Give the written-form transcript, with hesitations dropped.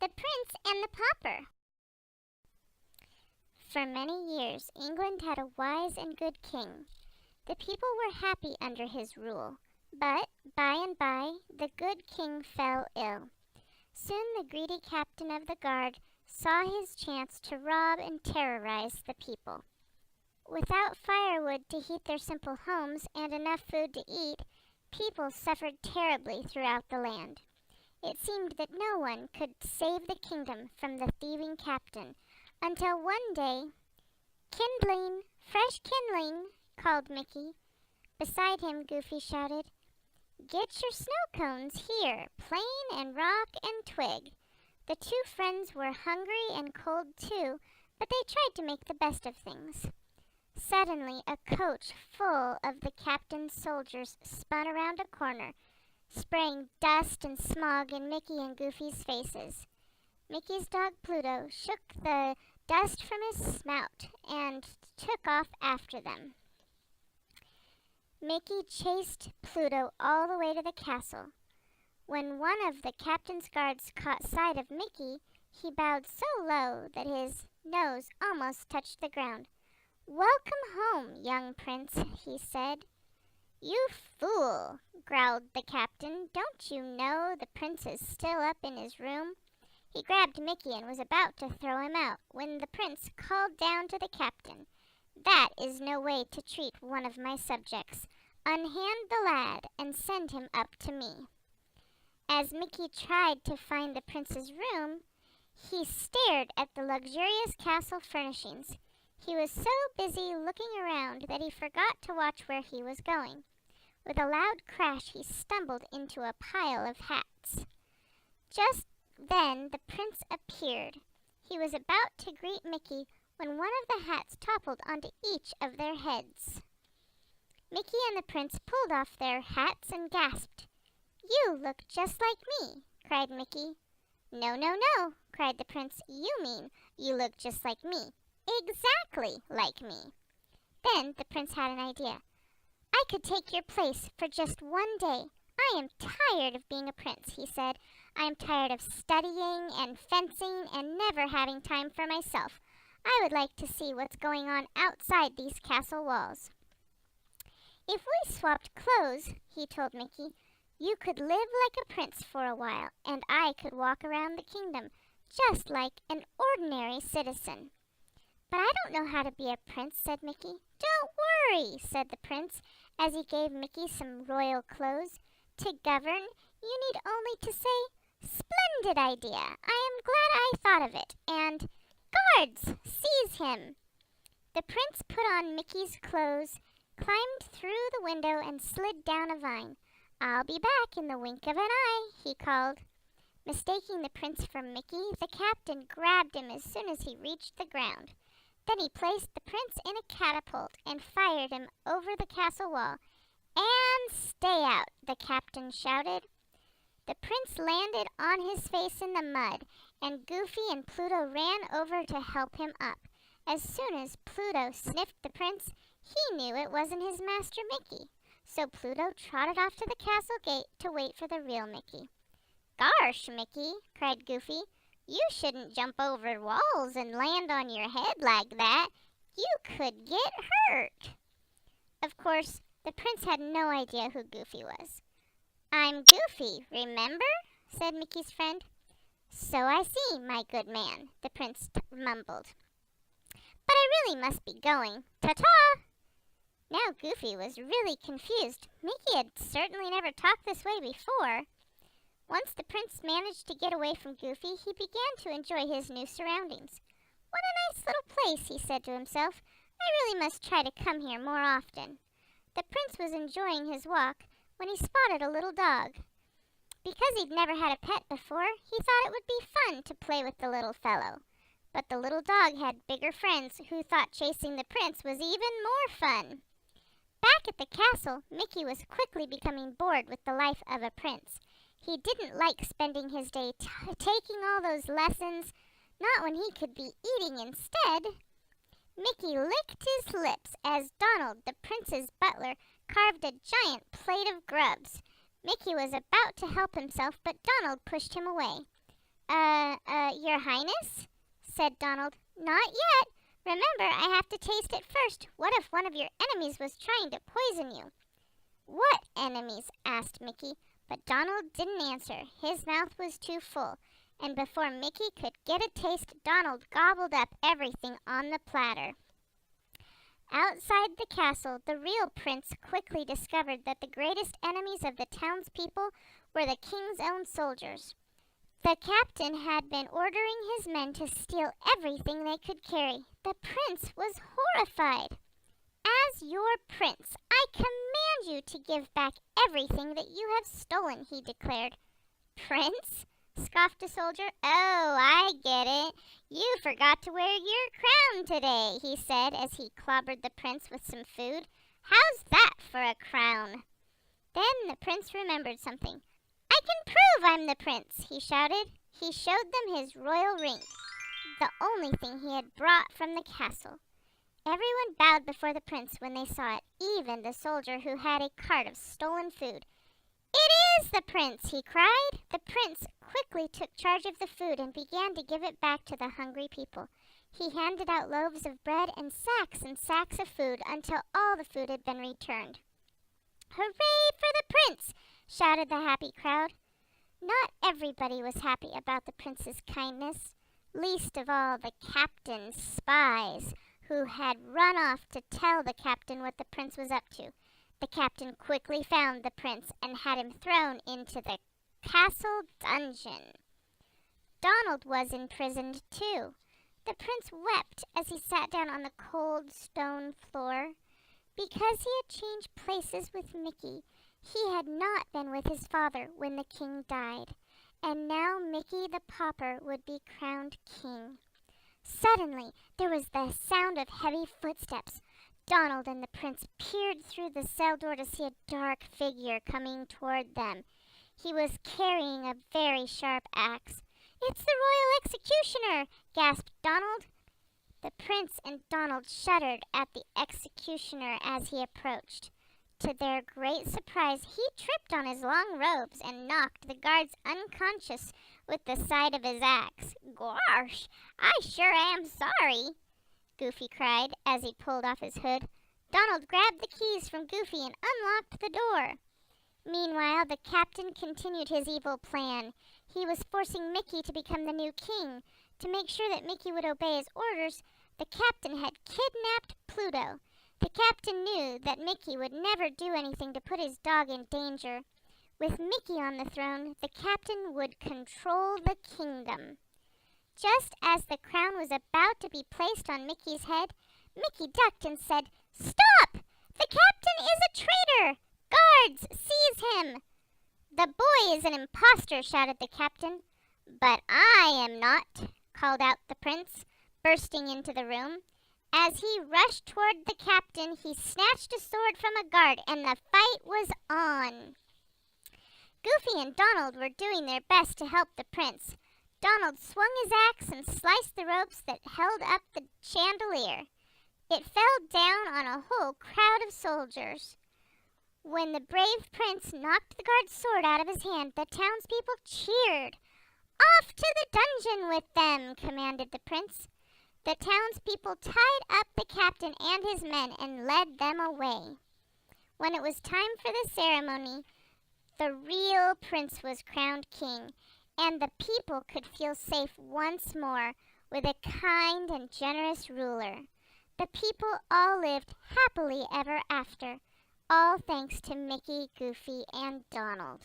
The Prince and the Pauper. For many years, England had a wise and good king. The people were happy under his rule, but by and by, the good king fell ill. Soon the greedy captain of the guard saw his chance to rob and terrorize the people. Without firewood to heat their simple homes and enough food to eat, people suffered terribly throughout the land. It seemed that no one could save the kingdom from the thieving captain, until one day, "Kindling! Fresh kindling!" called Mickey. Beside him, Goofy shouted, "Get your snow cones here, plain and rock and twig." The two friends were hungry and cold too, but they tried to make the best of things. Suddenly, a coach full of the captain's soldiers spun around a corner, spraying dust and smog in Mickey and Goofy's faces. Mickey's dog Pluto shook the dust from his snout and took off after them. Mickey chased Pluto all the way to the castle. When one of the captain's guards caught sight of Mickey, he bowed so low that his nose almost touched the ground. "Welcome home, young prince," he said. "You fool," growled the captain. "Don't you know the prince is still up in his room?" He grabbed Mickey and was about to throw him out when the prince called down to the captain, "That is no way to treat one of my subjects. Unhand the lad and send him up to me." As Mickey tried to find the prince's room, he stared at the luxurious castle furnishings. He was so busy looking around that he forgot to watch where he was going. With a loud crash, he stumbled into a pile of hats. Just then the prince appeared. He was about to greet Mickey when one of the hats toppled onto each of their heads. Mickey and the prince pulled off their hats and gasped. "You look just like me," cried Mickey. "No, no, no," cried the prince. "You mean you look just like me. Exactly like me." Then the prince had an idea. "I could take your place for just one day. I am tired of being a prince," he said. "I am tired of studying and fencing and never having time for myself. I would like to see what's going on outside these castle walls." "If we swapped clothes," he told Mickey, "you could live like a prince for a while, and I could walk around the kingdom just like an ordinary citizen." "But I don't know how to be a prince," said Mickey. "Don't worry," said the prince as he gave Mickey some royal clothes. "To govern, you need only to say, 'Splendid idea! I am glad I thought of it,' and 'Guards, seize him!'" The prince put on Mickey's clothes, climbed through the window, and slid down a vine. "I'll be back in the wink of an eye," he called. Mistaking the prince for Mickey, the captain grabbed him as soon as he reached the ground. Then he placed the prince in a catapult and fired him over the castle wall. "And stay out," the captain shouted. The prince landed on his face in the mud, and Goofy and Pluto ran over to help him up. As soon as Pluto sniffed the prince, he knew it wasn't his master Mickey. So Pluto trotted off to the castle gate to wait for the real Mickey. "Gosh, Mickey," cried Goofy, "you shouldn't jump over walls and land on your head like that. You could get hurt." Of course, the prince had no idea who Goofy was. "I'm Goofy, remember?" said Mickey's friend. "So I see, my good man," the prince mumbled. "But I really must be going. Ta-ta!" Now Goofy was really confused. Mickey had certainly never talked this way before. Once the prince managed to get away from Goofy, he began to enjoy his new surroundings. "What a nice little place," he said to himself. "I really must try to come here more often." The prince was enjoying his walk when he spotted a little dog. Because he'd never had a pet before, he thought it would be fun to play with the little fellow. But the little dog had bigger friends who thought chasing the prince was even more fun. Back at the castle, Mickey was quickly becoming bored with the life of a prince. He didn't like spending his day taking all those lessons, not when he could be eating instead. Mickey licked his lips as Donald, the prince's butler, carved a giant plate of grubs. Mickey was about to help himself, but Donald pushed him away. Your Highness?" said Donald. "Not yet. Remember, I have to taste it first. What if one of your enemies was trying to poison you?" "What enemies?" asked Mickey, but Donald didn't answer. His mouth was too full, and before Mickey could get a taste, Donald gobbled up everything on the platter. Outside the castle, the real prince quickly discovered that the greatest enemies of the townspeople were the king's own soldiers. The captain had been ordering his men to steal everything they could carry. The prince was horrified. "As your prince, I command you to give back everything that you have stolen," he declared. "Prince?" scoffed a soldier. "Oh, I get it. You forgot to wear your crown today," he said as he clobbered the prince with some food. "How's that for a crown?" Then the prince remembered something. "I can prove I'm the prince," he shouted. He showed them his royal ring, the only thing he had brought from the castle. Everyone bowed before the prince when they saw it, even the soldier who had a cart of stolen food. "It is the prince!" he cried. The prince quickly took charge of the food and began to give it back to the hungry people. He handed out loaves of bread and sacks of food until all the food had been returned. "Hooray for the prince!" shouted the happy crowd. Not everybody was happy about the prince's kindness, least of all the captain's spies, who had run off to tell the captain what the prince was up to. The captain quickly found the prince and had him thrown into the castle dungeon. Donald was imprisoned too. The prince wept as he sat down on the cold stone floor. Because he had changed places with Mickey, he had not been with his father when the king died, and now Mickey the Pauper would be crowned king. Suddenly, there was the sound of heavy footsteps. Donald and the prince peered through the cell door to see a dark figure coming toward them. He was carrying a very sharp axe. "It's the royal executioner!" gasped Donald. The prince and Donald shuddered at the executioner as he approached. To their great surprise, he tripped on his long robes and knocked the guards unconscious with the side of his axe. "Gosh, I sure am sorry," Goofy cried as he pulled off his hood. Donald grabbed the keys from Goofy and unlocked the door. Meanwhile, the captain continued his evil plan. He was forcing Mickey to become the new king. To make sure that Mickey would obey his orders, the captain had kidnapped Pluto. The captain knew that Mickey would never do anything to put his dog in danger. With Mickey on the throne, the captain would control the kingdom. Just as the crown was about to be placed on Mickey's head, Mickey ducked and said, "Stop! The captain is a traitor! Guards, seize him!" "The boy is an impostor," shouted the captain. "But I am not," called out the prince, bursting into the room. As he rushed toward the captain, he snatched a sword from a guard, and the fight was on. Goofy and Donald were doing their best to help the prince. Donald swung his axe and sliced the ropes that held up the chandelier. It fell down on a whole crowd of soldiers. When the brave prince knocked the guard's sword out of his hand, the townspeople cheered. "Off to the dungeon with them," commanded the prince. The townspeople tied up the captain and his men and led them away. When it was time for the ceremony, the real prince was crowned king, and the people could feel safe once more with a kind and generous ruler. The people all lived happily ever after, all thanks to Mickey, Goofy, and Donald.